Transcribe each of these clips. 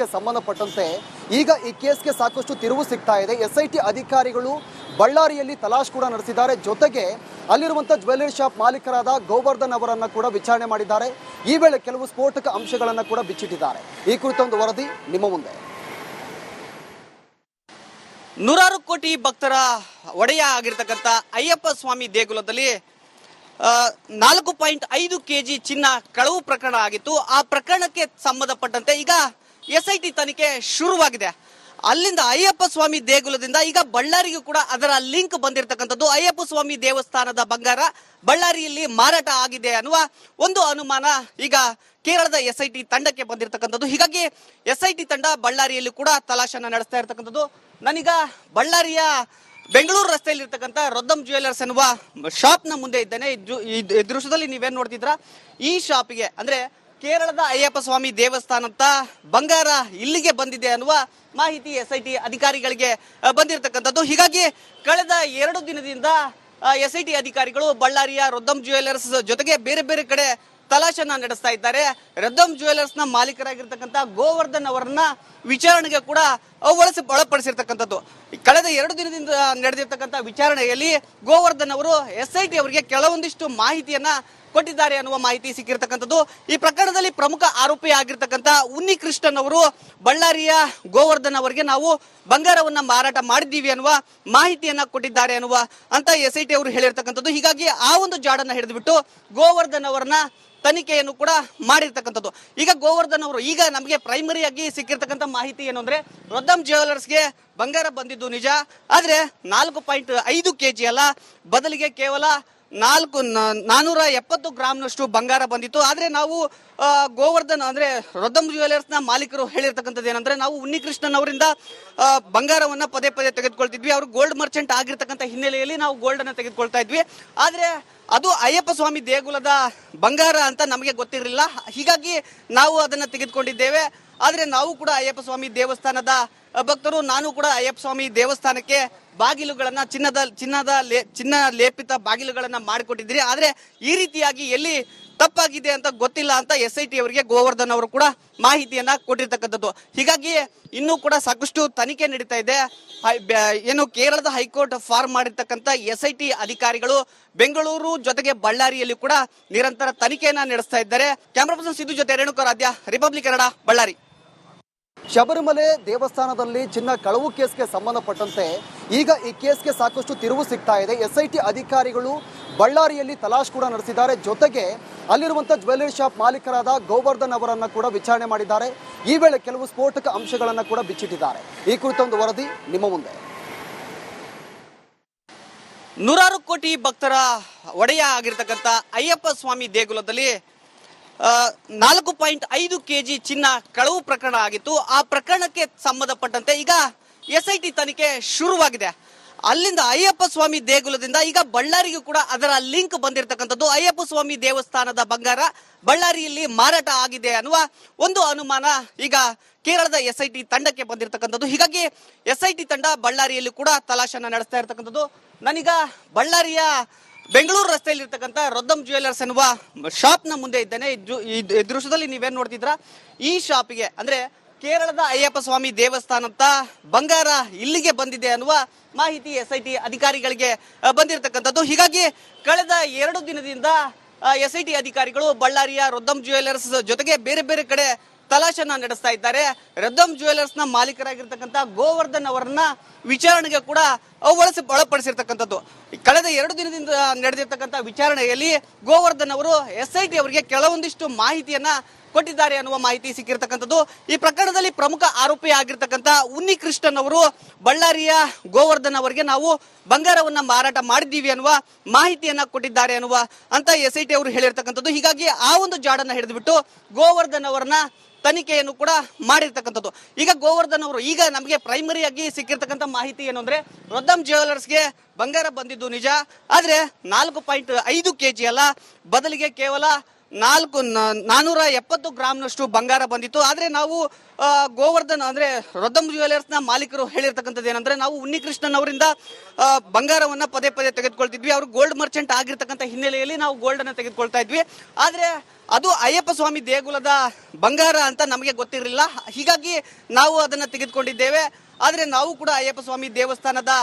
ಕೇಸ್ಗೆ ಸಂಬಂಧಪಟ್ಟಂತೆ ಈಗ ಈ ಕೇಸ್ಗೆ ಸಾಕಷ್ಟು ತಿರುವು ಸಿಗ್ತಾ ಇದೆ. SIT ಅಧಿಕಾರಿಗಳು ಬಳ್ಳಾರಿಯಲ್ಲಿ ತಲಾಶ್ ಕೂಡ ನಡೆಸಿದ್ದಾರೆ. ಜೊತೆಗೆ ಅಲ್ಲಿರುವಂಥ ಜ್ಯುವೆಲ್ಲರಿ ಶಾಪ್ ಮಾಲೀಕರಾದ ಗೋವರ್ಧನ್ ಅವರನ್ನು ಕೂಡ ವಿಚಾರಣೆ ಮಾಡಿದ್ದಾರೆ. ಈ ವೇಳೆ ಕೆಲವು ಸ್ಫೋಟಕ ಅಂಶಗಳನ್ನು ಕೂಡ ಬಿಚ್ಚಿಟ್ಟಿದ್ದಾರೆ. ಈ ಕುರಿತ ಒಂದು ವರದಿ ನಿಮ್ಮ ಮುಂದೆ. ನೂರಾರು ಕೋಟಿ ಭಕ್ತರ ಒಡೆಯ ಆಗಿರ್ತಕ್ಕಂಥ ಅಯ್ಯಪ್ಪ ಸ್ವಾಮಿ ದೇಗುಲದಲ್ಲಿ 4.5 kg ಚಿನ್ನ ಕಳವು ಪ್ರಕರಣ ಆಗಿತ್ತು. ಆ ಪ್ರಕರಣಕ್ಕೆ ಸಂಬಂಧಪಟ್ಟಂತೆ ಈಗ SIT ತನಿಖೆ ಶುರುವಾಗಿದೆ. ಅಲ್ಲಿಂದ ಅಯ್ಯಪ್ಪ ಸ್ವಾಮಿ ದೇಗುಲದಿಂದ ಈಗ ಬಳ್ಳಾರಿಗೂ ಕೂಡ ಅದರ ಲಿಂಕ್ ಬಂದಿರತಕ್ಕಂಥದ್ದು. ಅಯ್ಯಪ್ಪ ಸ್ವಾಮಿ ದೇವಸ್ಥಾನದ ಬಂಗಾರ ಬಳ್ಳಾರಿಯಲ್ಲಿ ಮಾರಾಟ ಆಗಿದೆ ಅನ್ನುವ ಒಂದು ಅನುಮಾನ ಈಗ ಕೇರಳದ SIT ತಂಡಕ್ಕೆ ಬಂದಿರತಕ್ಕಂಥದ್ದು. ಹೀಗಾಗಿ SIT ತಂಡ ಬಳ್ಳಾರಿಯಲ್ಲಿ ಕೂಡ ತಲಾಶನ ನಡೆಸ್ತಾ ಇರತಕ್ಕಂಥದ್ದು. ನಾನೀಗ ಬಳ್ಳಾರಿಯ ಬೆಂಗಳೂರು ರಸ್ತೆಯಲ್ಲಿ ಇರ್ತಕ್ಕಂಥ ರೊದ್ದಮ್ ಜ್ಯುವೆಲ್ಲರ್ಸ್ ಎನ್ನುವ ಶಾಪ್ನ ಮುಂದೆ ಇದ್ದೇನೆ. ಈ ದೃಶ್ಯದಲ್ಲಿ ನೀವೇನು ನೋಡ್ತಿದ್ರ, ಈ ಶಾಪಿಗೆ ಅಂದ್ರೆ ಕೇರಳದ ಅಯ್ಯಪ್ಪ ಸ್ವಾಮಿ ದೇವಸ್ಥಾನದ ಬಂಗಾರ ಇಲ್ಲಿಗೆ ಬಂದಿದೆ ಅನ್ನುವ ಮಾಹಿತಿ SIT ಅಧಿಕಾರಿಗಳಿಗೆ ಬಂದಿರತಕ್ಕಂಥದ್ದು. ಹೀಗಾಗಿ ಕಳೆದ 2 ದಿನದಿಂದ SIT ಅಧಿಕಾರಿಗಳು ಬಳ್ಳಾರಿಯ ರೊದ್ದಮ್ ಜ್ಯುವೆಲ್ಲರ್ಸ್ ಜೊತೆಗೆ ಬೇರೆ ಬೇರೆ ಕಡೆ ತಲಾಶನ ನಡೆಸ್ತಾ ಇದ್ದಾರೆ. ರೊದ್ದಮ್ ಜ್ಯುವೆಲ್ಲರ್ಸ್ ನ ಮಾಲೀಕರಾಗಿರ್ತಕ್ಕಂಥ ಗೋವರ್ಧನ್ ಅವರನ್ನ ವಿಚಾರಣೆಗೆ ಕೂಡ ಒಳಪಡಿಸಿರ್ತಕ್ಕಂಥದ್ದು. ಕಳೆದ 2 ದಿನದಿಂದ ನಡೆದಿರ್ತಕ್ಕಂಥ ವಿಚಾರಣೆಯಲ್ಲಿ ಗೋವರ್ಧನ್ ಅವರು SIT ಅವರಿಗೆ ಕೆಲವೊಂದಿಷ್ಟು ಮಾಹಿತಿಯನ್ನ ಕೊಟ್ಟಿದ್ದಾರೆ ಅನ್ನುವ ಮಾಹಿತಿ ಸಿಕ್ಕಿರ್ತಕ್ಕಂಥದ್ದು. ಈ ಪ್ರಕರಣದಲ್ಲಿ ಪ್ರಮುಖ ಆರೋಪಿ ಆಗಿರ್ತಕ್ಕಂಥ ಉನ್ನಿ ಕೃಷ್ಣನ್ ಅವರು ಬಳ್ಳಾರಿಯ ಗೋವರ್ಧನ್ ಅವರಿಗೆ ನಾವು ಬಂಗಾರವನ್ನ ಮಾರಾಟ ಮಾಡಿದ್ದೀವಿ ಅನ್ನುವ ಮಾಹಿತಿಯನ್ನ ಕೊಟ್ಟಿದ್ದಾರೆ ಅನ್ನುವ ಅಂತ SIT ಅವರು ಹೇಳಿರ್ತಕ್ಕಂಥದ್ದು. ಹೀಗಾಗಿ ಆ ಒಂದು ಜಾಡನ್ನ ಹಿಡಿದುಬಿಟ್ಟು ಗೋವರ್ಧನ್ ಅವರನ್ನ ತನಿಖೆಯನ್ನು ಕೂಡ ಮಾಡಿರ್ತಕ್ಕಂಥದ್ದು. ಈಗ ಗೋವರ್ಧನ್ ಅವರು ಈಗ ನಮಗೆ ಪ್ರೈಮರಿಯಾಗಿ ಸಿಕ್ಕಿರ್ತಕ್ಕಂಥ ಮಾಹಿತಿ ಏನು ಅಂದ್ರೆ ರೊದ್ದಮ್ ಜ್ಯುವೆಲ್ಲರ್ಸ್ಗೆ ಬಂಗಾರ ಬಂದಿದ್ದು ನಿಜ, ಆದ್ರೆ 4.5 kg ಅಲ್ಲ, ಬದಲಿಗೆ ಕೇವಲ 470 ಗ್ರಾಮ್ನಷ್ಟು ಬಂಗಾರ ಬಂದಿತ್ತು. ಆದ್ರೆ ನಾವು ಗೋವರ್ಧನ್ ಅಂದ್ರೆ ರೊದ್ದಮ್ ಜ್ಯುವೆಲ್ಲರ್ಸ್ ನ ಮಾಲೀಕರು ಹೇಳಿರ್ತಕ್ಕಂಥದ್ದು ಏನಂದ್ರೆ, ನಾವು ಉನ್ನಿ ಕೃಷ್ಣನ್ ಅವರಿಂದ ಬಂಗಾರವನ್ನ ಪದೇ ಪದೇ ತೆಗೆದುಕೊಳ್ತಿದ್ವಿ. ಅವರು ಗೋಲ್ಡ್ ಮರ್ಚೆಂಟ್ ಆಗಿರ್ತಕ್ಕಂಥ ಹಿನ್ನೆಲೆಯಲ್ಲಿ ನಾವು ಗೋಲ್ಡ್ ಅನ್ನ ತೆಗೆದುಕೊಳ್ತಾ ಇದ್ವಿ. ಆದ್ರೆ ಅದು ಅಯ್ಯಪ್ಪ ಸ್ವಾಮಿ ದೇಗುಲದ ಬಂಗಾರ ಅಂತ ನಮಗೆ ಗೊತ್ತಿರಲಿಲ್ಲ. ಹೀಗಾಗಿ ನಾವು ಅದನ್ನ ತೆಗೆದುಕೊಂಡಿದ್ದೇವೆ. ಆದ್ರೆ ನಾವು ಕೂಡ ಅಯ್ಯಪ್ಪ ಸ್ವಾಮಿ ದೇವಸ್ಥಾನದ ಭಕ್ತರು, ನಾನು ಕೂಡ ಅಯ್ಯಪ್ಪ ಸ್ವಾಮಿ ದೇವಸ್ಥಾನಕ್ಕೆ ಬಾಗಿಲುಗಳನ್ನ ಚಿನ್ನ ಲೇಪಿತ ಬಾಗಿಲುಗಳನ್ನ ಮಾಡಿಕೊಟ್ಟಿದ್ರಿ. ಆದ್ರೆ ಈ ರೀತಿಯಾಗಿ ಎಲ್ಲಿ ತಪ್ಪಾಗಿದೆ ಅಂತ ಗೊತ್ತಿಲ್ಲ ಅಂತ SIT ಅವರಿಗೆ ಗೋವರ್ಧನ್ ಅವರು ಕೂಡ ಮಾಹಿತಿಯನ್ನ ಕೊಟ್ಟಿರ್ತಕ್ಕಂಥದ್ದು. ಹೀಗಾಗಿ ಇನ್ನೂ ಕೂಡ ಸಾಕಷ್ಟು ತನಿಖೆ ನಡೀತಾ ಇದೆ. ಏನು ಕೇರಳದ ಹೈಕೋರ್ಟ್ ಫಾರ್ಮ್ ಮಾಡಿರ್ತಕ್ಕಂಥ SIT ಅಧಿಕಾರಿಗಳು ಬೆಂಗಳೂರು ಜೊತೆಗೆ ಬಳ್ಳಾರಿಯಲ್ಲಿ ಕೂಡ ನಿರಂತರ ತನಿಖೆಯನ್ನ ನಡೆಸ್ತಾ ಇದ್ದಾರೆ. ಕ್ಯಾಮರಾ ಪರ್ಸನ್ ಸಿದ್ದು ಜೊತೆ ರೇಣುಕರಾಧ್ಯ, ರಿಪಬ್ಲಿಕ್ ಕನ್ನಡ, ಬಳ್ಳಾರಿ. ಶಬರಿಮಲೆ ದೇವಸ್ಥಾನದಲ್ಲಿ ಚಿನ್ನ ಕಳವು ಕೇಸ್ಗೆ ಸಂಬಂಧಪಟ್ಟಂತೆ ಈಗ ಈ ಕೇಸ್ಗೆ ಸಾಕಷ್ಟು ತಿರುವು ಸಿಗ್ತಾ ಇದೆ. SIT ಅಧಿಕಾರಿಗಳು ಬಳ್ಳಾರಿಯಲ್ಲಿ ತಲಾಶ್ ಕೂಡ ನಡೆಸಿದ್ದಾರೆ. ಜೊತೆಗೆ ಅಲ್ಲಿರುವಂಥ ಜ್ಯುವೆಲ್ಲರಿ ಶಾಪ್ ಮಾಲೀಕರಾದ ಗೋವರ್ಧನ್ ಅವರನ್ನು ಕೂಡ ವಿಚಾರಣೆ ಮಾಡಿದ್ದಾರೆ. ಈ ವೇಳೆ ಕೆಲವು ಸ್ಫೋಟಕ ಅಂಶಗಳನ್ನು ಕೂಡ ಬಿಚ್ಚಿಟ್ಟಿದ್ದಾರೆ. ಈ ಕುರಿತ ಒಂದು ವರದಿ ನಿಮ್ಮ ಮುಂದೆ. ನೂರಾರು ಕೋಟಿ ಭಕ್ತರ ಒಡೆಯ ಆಗಿರ್ತಕ್ಕಂಥ ಅಯ್ಯಪ್ಪ ಸ್ವಾಮಿ ದೇಗುಲದಲ್ಲಿ 4.5 kg ಚಿನ್ನ ಕಳವು ಪ್ರಕರಣ ಆಗಿತ್ತು. ಆ ಪ್ರಕರಣಕ್ಕೆ ಸಂಬಂಧಪಟ್ಟಂತೆ ಈಗ SIT ತನಿಖೆ ಶುರುವಾಗಿದೆ. ಅಲ್ಲಿಂದ ಅಯ್ಯಪ್ಪ ಸ್ವಾಮಿ ದೇಗುಲದಿಂದ ಈಗ ಬಳ್ಳಾರಿಗೂ ಕೂಡ ಅದರ ಲಿಂಕ್ ಬಂದಿರತಕ್ಕಂಥದ್ದು. ಅಯ್ಯಪ್ಪ ಸ್ವಾಮಿ ದೇವಸ್ಥಾನದ ಬಂಗಾರ ಬಳ್ಳಾರಿಯಲ್ಲಿ ಮಾರಾಟ ಆಗಿದೆ ಅನ್ನುವ ಒಂದು ಅನುಮಾನ ಈಗ ಕೇರಳದ SIT ತಂಡಕ್ಕೆ ಬಂದಿರತಕ್ಕಂಥದ್ದು. ಹೀಗಾಗಿ SIT ತಂಡ ಬಳ್ಳಾರಿಯಲ್ಲಿ ಕೂಡ ತಲಾಶನ ನಡೆಸ್ತಾ ಇರತಕ್ಕಂಥದ್ದು. ನಾನೀಗ ಬಳ್ಳಾರಿಯ ಬೆಂಗಳೂರು ರಸ್ತೆಯಲ್ಲಿ ಇರ್ತಕ್ಕಂಥ ರೊದ್ದಮ್ ಜ್ಯುವೆಲ್ಲರ್ಸ್ ಎನ್ನುವ ಶಾಪ್ನ ಮುಂದೆ ಇದ್ದೇನೆ. ಈ ದೃಶ್ಯದಲ್ಲಿ ನೀವೇನು ನೋಡ್ತಿದ್ರ, ಈ ಶಾಪಿಗೆ ಅಂದ್ರೆ ಕೇರಳದ ಅಯ್ಯಪ್ಪ ಸ್ವಾಮಿ ದೇವಸ್ಥಾನದ ಬಂಗಾರ ಇಲ್ಲಿಗೆ ಬಂದಿದೆ ಅನ್ನುವ ಮಾಹಿತಿ SIT ಅಧಿಕಾರಿಗಳಿಗೆ ಬಂದಿರತಕ್ಕಂಥದ್ದು. ಹೀಗಾಗಿ ಕಳೆದ 2 ದಿನದಿಂದ SIT ಅಧಿಕಾರಿಗಳು ಬಳ್ಳಾರಿಯ ರೊದ್ದಮ್ ಜ್ಯುವೆಲ್ಲರ್ಸ್ ಜೊತೆಗೆ ಬೇರೆ ಬೇರೆ ಕಡೆ ತಲಾಶನ ನಡೆಸ್ತಾ ಇದ್ದಾರೆ. ರೊದ್ದಮ್ ಜ್ಯುವೆಲ್ಲರ್ಸ್ ನ ಮಾಲೀಕರಾಗಿರ್ತಕ್ಕಂಥ ಗೋವರ್ಧನ್ ಅವರನ್ನ ವಿಚಾರಣೆಗೆ ಕೂಡ ಒಳಪಡಿಸಿರ್ತಕ್ಕಂಥದ್ದು. ಕಳೆದ 2 ದಿನದಿಂದ ನಡೆದಿರ್ತಕ್ಕಂಥ ವಿಚಾರಣೆಯಲ್ಲಿ ಗೋವರ್ಧನ್ ಅವರು SIT ಅವರಿಗೆ ಕೆಲವೊಂದಿಷ್ಟು ಮಾಹಿತಿಯನ್ನ ಕೊಟ್ಟಿದ್ದಾರೆ ಅನ್ನುವ ಮಾಹಿತಿ ಸಿಕ್ಕಿರ್ತಕ್ಕಂಥದ್ದು. ಈ ಪ್ರಕರಣದಲ್ಲಿ ಪ್ರಮುಖ ಆರೋಪಿ ಆಗಿರ್ತಕ್ಕಂಥ ಉನ್ನಿ ಕೃಷ್ಣನ್ ಅವರು ಬಳ್ಳಾರಿಯ ಗೋವರ್ಧನ್ ಅವರಿಗೆ ನಾವು ಬಂಗಾರವನ್ನ ಮಾರಾಟ ಮಾಡಿದ್ದೀವಿ ಅನ್ನುವ ಮಾಹಿತಿಯನ್ನ ಕೊಟ್ಟಿದ್ದಾರೆ ಅನ್ನುವ ಅಂತ SIT ಅವರು ಹೇಳಿರ್ತಕ್ಕಂಥದ್ದು. ಹೀಗಾಗಿ ಆ ಒಂದು ಜಾಡನ್ನ ಹಿಡಿದುಬಿಟ್ಟು ಗೋವರ್ಧನ್ ಅವರನ್ನ ತನಿಖೆಯನ್ನು ಕೂಡ ಮಾಡಿರ್ತಕ್ಕಂಥದ್ದು. ಈಗ ಗೋವರ್ಧನ್ ಅವರು ಈಗ ನಮಗೆ ಪ್ರೈಮರಿಯಾಗಿ ಸಿಕ್ಕಿರ್ತಕ್ಕಂಥ ಮಾಹಿತಿ ಏನು ಅಂದ್ರೆ ರೊದ್ದಮ್ ಜ್ಯುವೆಲ್ಲರ್ಸ್ಗೆ ಬಂಗಾರ ಬಂದಿದ್ದು ನಿಜ, ಆದ್ರೆ 4.5 kg ಅಲ್ಲ, ಬದಲಿಗೆ ಕೇವಲ 470 ಗ್ರಾಮ್ನಷ್ಟು ಬಂಗಾರ ಬಂದಿತ್ತು. ಆದ್ರೆ ನಾವು ಗೋವರ್ಧನ್ ಅಂದ್ರೆ ರೊದ್ದಂ ಜ್ಯುವೆಲರ್ಸ್ ನ ಮಾಲೀಕರು ಹೇಳಿರ್ತಕ್ಕಂಥದ್ದು ಏನಂದ್ರೆ, ನಾವು ಉನ್ನಿಕೃಷ್ಣನ್ ಅವರಿಂದ ಬಂಗಾರವನ್ನ ಪದೇ ಪದೇ ತೆಗೆದುಕೊಳ್ತಿದ್ವಿ. ಅವರು ಗೋಲ್ಡ್ ಮರ್ಚೆಂಟ್ ಆಗಿರ್ತಕ್ಕಂಥ ಹಿನ್ನೆಲೆಯಲ್ಲಿ ನಾವು ಗೋಲ್ಡ್ ಅನ್ನ ತೆಗೆದುಕೊಳ್ತಾ ಇದ್ವಿ. ಆದ್ರೆ ಅದು ಅಯ್ಯಪ್ಪ ಸ್ವಾಮಿ ದೇಗುಲದ ಬಂಗಾರ ಅಂತ ನಮಗೆ ಗೊತ್ತಿರಲಿಲ್ಲ. ಹೀಗಾಗಿ ನಾವು ಅದನ್ನ ತೆಗೆದುಕೊಂಡಿದ್ದೇವೆ. ಆದ್ರೆ ನಾವು ಕೂಡ ಅಯ್ಯಪ್ಪ ಸ್ವಾಮಿ ದೇವಸ್ಥಾನದ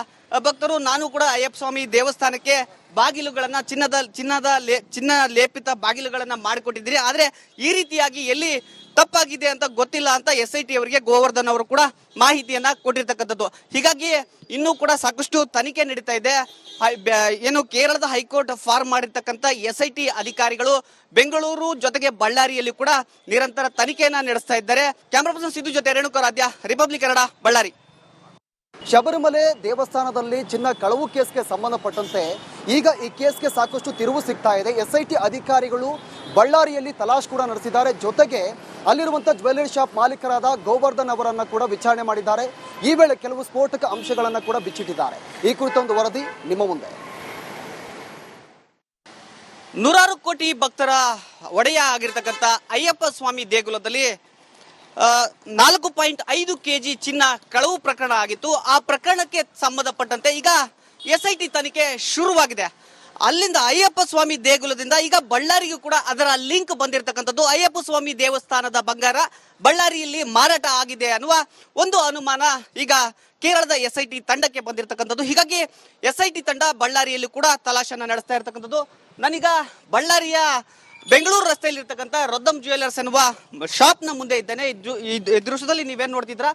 ಭಕ್ತರು. ನಾನು ಕೂಡ ಅಯ್ಯಪ್ಪ ಸ್ವಾಮಿ ದೇವಸ್ಥಾನಕ್ಕೆ ಬಾಗಿಲುಗಳನ್ನ ಚಿನ್ನ ಲೇಪಿತ ಬಾಗಿಲುಗಳನ್ನ ಮಾಡಿಕೊಟ್ಟಿದ್ದೀರಿ. ಆದ್ರೆ ಈ ರೀತಿಯಾಗಿ ಎಲ್ಲಿ ತಪ್ಪಾಗಿದೆ ಅಂತ ಗೊತ್ತಿಲ್ಲ ಅಂತ SIT ಅವರಿಗೆ ಗೋವರ್ಧನ್ ಅವರು ಕೂಡ ಮಾಹಿತಿಯನ್ನ ಕೊಟ್ಟಿರ್ತಕ್ಕಂಥದ್ದು. ಹೀಗಾಗಿ ಇನ್ನೂ ಕೂಡ ಸಾಕಷ್ಟು ತನಿಖೆ ನಡೀತಾ ಇದೆ. ಏನು ಕೇರಳದ ಹೈಕೋರ್ಟ್ ಫಾರ್ಮ್ ಮಾಡಿರ್ತಕ್ಕಂಥ SIT ಅಧಿಕಾರಿಗಳು ಬೆಂಗಳೂರು ಜೊತೆಗೆ ಬಳ್ಳಾರಿಯಲ್ಲಿ ಕೂಡ ನಿರಂತರ ತನಿಖೆಯನ್ನ ನಡೆಸ್ತಾ ಇದ್ದಾರೆ. ಕ್ಯಾಮರಾ ಪರ್ಸನ್ ಸಿದ್ದು ಜೊತೆ ರೇಣುಕರಾಧ್ಯ, ರಿಪಬ್ಲಿಕ್ ಕನ್ನಡ, ಬಳ್ಳಾರಿ. ಶಬರಿಮಲೆ ದೇವಸ್ಥಾನದಲ್ಲಿ ಚಿನ್ನ ಕಳವು ಕೇಸ್ಗೆ ಸಂಬಂಧಪಟ್ಟಂತೆ ಈಗ ಈ ಕೇಸ್ಗೆ ಸಾಕಷ್ಟು ತಿರುವು ಸಿಗ್ತಾ ಇದೆ. SIT ಅಧಿಕಾರಿಗಳು ಬಳ್ಳಾರಿಯಲ್ಲಿ ತಲಾಶ್ ಕೂಡ ನಡೆಸಿದ್ದಾರೆ. ಜೊತೆಗೆ ಅಲ್ಲಿರುವಂಥ ಜ್ಯುವೆಲ್ಲರಿ ಶಾಪ್ ಮಾಲೀಕರಾದ ಗೋವರ್ಧನ್ ಅವರನ್ನು ಕೂಡ ವಿಚಾರಣೆ ಮಾಡಿದ್ದಾರೆ. ಈ ವೇಳೆ ಕೆಲವು ಸ್ಫೋಟಕ ಅಂಶಗಳನ್ನು ಕೂಡ ಬಿಚ್ಚಿಟ್ಟಿದ್ದಾರೆ. ಈ ಕುರಿತೊಂದು ವರದಿ ನಿಮ್ಮ ಮುಂದೆ. ನೂರಾರು ಕೋಟಿ ಭಕ್ತರ ಒಡೆಯ ಆಗಿರ್ತಕ್ಕಂಥ ಅಯ್ಯಪ್ಪ ಸ್ವಾಮಿ ದೇಗುಲದಲ್ಲಿ 4.5 kg ಚಿನ್ನ ಕಳವು ಪ್ರಕರಣ ಆಗಿತ್ತು. ಆ ಪ್ರಕರಣಕ್ಕೆ ಸಂಬಂಧಪಟ್ಟಂತೆ ಈಗ SIT ತನಿಖೆ ಶುರುವಾಗಿದೆ. ಅಲ್ಲಿಂದ ಅಯ್ಯಪ್ಪ ಸ್ವಾಮಿ ದೇಗುಲದಿಂದ ಈಗ ಬಳ್ಳಾರಿಗೂ ಕೂಡ ಅದರ ಲಿಂಕ್ ಬಂದಿರತಕ್ಕಂಥದ್ದು. ಅಯ್ಯಪ್ಪ ಸ್ವಾಮಿ ದೇವಸ್ಥಾನದ ಬಂಗಾರ ಬಳ್ಳಾರಿಯಲ್ಲಿ ಮಾರಾಟ ಆಗಿದೆ ಅನ್ನುವ ಒಂದು ಅನುಮಾನ ಈಗ ಕೇರಳದ SIT ತಂಡಕ್ಕೆ ಬಂದಿರತಕ್ಕಂಥದ್ದು. ಹೀಗಾಗಿ SIT ತಂಡ ಬಳ್ಳಾರಿಯಲ್ಲಿ ಕೂಡ ತಲಾಶನ್ನ ನಡೆಸ್ತಾ ಇರತಕ್ಕಂಥದ್ದು. ನಾನೀಗ ಬಳ್ಳಾರಿಯ ಬೆಂಗಳೂರು ರಸ್ತೆಯಲ್ಲಿ ಇರ್ತಕ್ಕಂಥ ರೊದ್ದಂ ಜ್ಯುವೆಲರ್ಸ್ ಎನ್ನುವ ಶಾಪ್ ನ ಮುಂದೆ ಇದ್ದೇನೆ. ಈ ದೃಶ್ಯದಲ್ಲಿ ನೀವೇನ್ ನೋಡ್ತಿದ್ರ,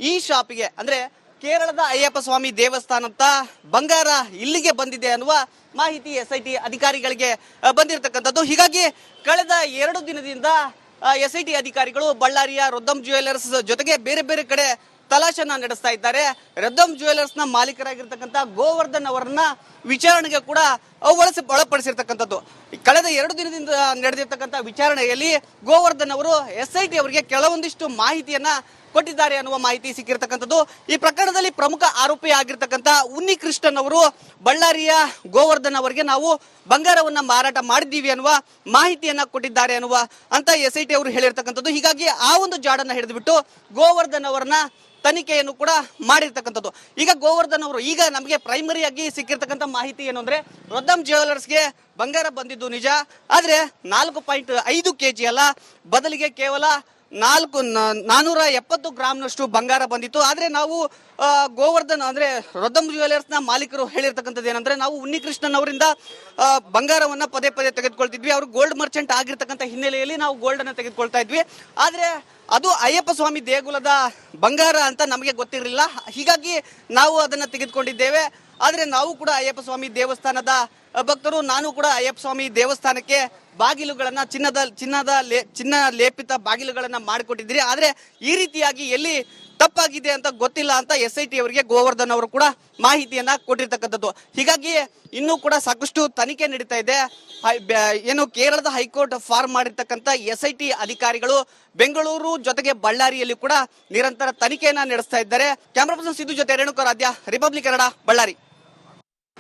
ಈ ಶಾಪಿಗೆ ಅಂದ್ರೆ ಕೇರಳದ ಅಯ್ಯಪ್ಪ ಸ್ವಾಮಿ ದೇವಸ್ಥಾನದ ಬಂಗಾರ ಇಲ್ಲಿಗೆ ಬಂದಿದೆ ಅನ್ನುವ ಮಾಹಿತಿ SIT ಅಧಿಕಾರಿಗಳಿಗೆ ಬಂದಿರತಕ್ಕಂಥದ್ದು. ಹೀಗಾಗಿ ಕಳೆದ 2 ದಿನದಿಂದ SIT ಅಧಿಕಾರಿಗಳು ಬಳ್ಳಾರಿಯ ರೊದ್ದಂ ಜ್ಯುವೆಲರ್ಸ್ ಜೊತೆಗೆ ಬೇರೆ ಬೇರೆ ಕಡೆ ತಲಾಶನ್ನ ನಡೆಸ್ತಾ ಇದ್ದಾರೆ. ರೊದ್ದಂ ಜ್ಯುವೆಲರ್ಸ್ ನ ಮಾಲೀಕರಾಗಿರ್ತಕ್ಕಂಥ ಗೋವರ್ಧನ್ ಅವರನ್ನ ವಿಚಾರಣೆಗೆ ಕೂಡ ಒಳಪಡಿಸಿರ್ತಕ್ಕಂಥದ್ದು. ಕಳೆದ 2 ದಿನದಿಂದ ನಡೆದಿರ್ತಕ್ಕಂಥ ವಿಚಾರಣೆಯಲ್ಲಿ ಗೋವರ್ಧನ್ ಅವರು SIT ಅವರಿಗೆ ಕೆಲವೊಂದಿಷ್ಟು ಮಾಹಿತಿಯನ್ನ ಕೊಟ್ಟಿದ್ದಾರೆ ಅನ್ನುವ ಮಾಹಿತಿ ಸಿಕ್ಕಿರ್ತಕ್ಕಂಥದ್ದು. ಈ ಪ್ರಕರಣದಲ್ಲಿ ಪ್ರಮುಖ ಆರೋಪಿ ಆಗಿರ್ತಕ್ಕಂಥ ಉನ್ನಿಕೃಷ್ಣನ್ ಅವರು ಬಳ್ಳಾರಿಯ ಗೋವರ್ಧನ್ ಅವರಿಗೆ ನಾವು ಬಂಗಾರವನ್ನ ಮಾರಾಟ ಮಾಡಿದ್ದೀವಿ ಅನ್ನುವ ಮಾಹಿತಿಯನ್ನ ಕೊಟ್ಟಿದ್ದಾರೆ ಅನ್ನುವ ಅಂತ SIT ಅವರು ಹೇಳಿರ್ತಕ್ಕಂಥದ್ದು. ಹೀಗಾಗಿ ಆ ಒಂದು ಜಾಡನ್ನ ಹಿಡಿದುಬಿಟ್ಟು ಗೋವರ್ಧನ್ ಅವರನ್ನ ತನಿಖೆಯನ್ನು ಕೂಡ ಮಾಡಿರ್ತಕ್ಕಂಥದ್ದು. ಈಗ ಗೋವರ್ಧನ್ ಅವರು ಈಗ ನಮಗೆ ಪ್ರೈಮರಿ ಆಗಿ ಸಿಕ್ಕಿರ್ತಕ್ಕಂಥ ಮಾಹಿತಿ ಏನು ಅಂದ್ರೆ, ರೊದ್ದಂ ಜ್ಯುವೆಲರ್ಸ್ಗೆ ಬಂಗಾರ ಬಂದಿದ್ದು ನಿಜ, ಆದ್ರೆ 4.5 kg ಅಲ್ಲ, ಬದಲಿಗೆ ಕೇವಲ 470 ಗ್ರಾಮ್ನಷ್ಟು ಬಂಗಾರ ಬಂದಿತ್ತು. ಆದ್ರೆ ನಾವು ಗೋವರ್ಧನ್ ಅಂದ್ರೆ ರೊದ್ದಂ ಜ್ಯುವೆಲರ್ಸ್ ನ ಮಾಲೀಕರು ಹೇಳಿರ್ತಕ್ಕಂಥದ್ದು ಏನಂದ್ರೆ, ನಾವು ಉನ್ನಿಕೃಷ್ಣನ್ ಅವರಿಂದ ಬಂಗಾರವನ್ನ ಪದೇ ಪದೇ ತೆಗೆದುಕೊಳ್ತಿದ್ವಿ. ಅವರು ಗೋಲ್ಡ್ ಮರ್ಚೆಂಟ್ ಆಗಿರ್ತಕ್ಕಂಥ ಹಿನ್ನೆಲೆಯಲ್ಲಿ ನಾವು ಗೋಲ್ಡ್ ಅನ್ನ ತೆಗೆದುಕೊಳ್ತಾ ಇದ್ವಿ. ಆದ್ರೆ ಅದು ಅಯ್ಯಪ್ಪ ಸ್ವಾಮಿ ದೇಗುಲದ ಬಂಗಾರ ಅಂತ ನಮಗೆ ಗೊತ್ತಿರಲಿಲ್ಲ. ಹೀಗಾಗಿ ನಾವು ಅದನ್ನ ತೆಗೆದುಕೊಂಡಿದ್ದೇವೆ. ಆದ್ರೆ ನಾವು ಕೂಡ ಅಯ್ಯಪ್ಪ ಸ್ವಾಮಿ ದೇವಸ್ಥಾನದ ಭಕ್ತರು. ನಾನು ಕೂಡ ಅಯ್ಯಪ್ಪ ಸ್ವಾಮಿ ದೇವಸ್ಥಾನಕ್ಕೆ ಬಾಗಿಲುಗಳನ್ನ ಚಿನ್ನ ಲೇಪಿತ ಬಾಗಿಲುಗಳನ್ನ ಮಾಡಿಕೊಟ್ಟಿದ್ದೀರಿ. ಆದ್ರೆ ಈ ರೀತಿಯಾಗಿ ಎಲ್ಲಿ ತಪ್ಪಾಗಿದೆ ಅಂತ ಗೊತ್ತಿಲ್ಲ ಅಂತ SIT ಅವರಿಗೆ ಗೋವರ್ಧನ್ ಅವರು ಕೂಡ ಮಾಹಿತಿಯನ್ನ ಕೊಟ್ಟಿರ್ತಕ್ಕಂಥದ್ದು. ಹೀಗಾಗಿ ಇನ್ನೂ ಕೂಡ ಸಾಕಷ್ಟು ತನಿಖೆ ನಡೀತಾ ಇದೆ. ಏನು ಕೇರಳದ ಹೈಕೋರ್ಟ್ ಫಾರ್ಮ್ ಮಾಡಿರ್ತಕ್ಕಂಥ SIT ಅಧಿಕಾರಿಗಳು ಬೆಂಗಳೂರು ಜೊತೆಗೆ ಬಳ್ಳಾರಿಯಲ್ಲಿ ಕೂಡ ನಿರಂತರ ತನಿಖೆಯನ್ನ ನಡೆಸ್ತಾ ಇದ್ದಾರೆ. ಕ್ಯಾಮರಾ ಪರ್ಸನ್ ಸಿದ್ದು ಜೊತೆ ರೇಣುಕರಾಧ್ಯ, ರಿಪಬ್ಲಿಕ್ ಕನ್ನಡ, ಬಳ್ಳಾರಿ.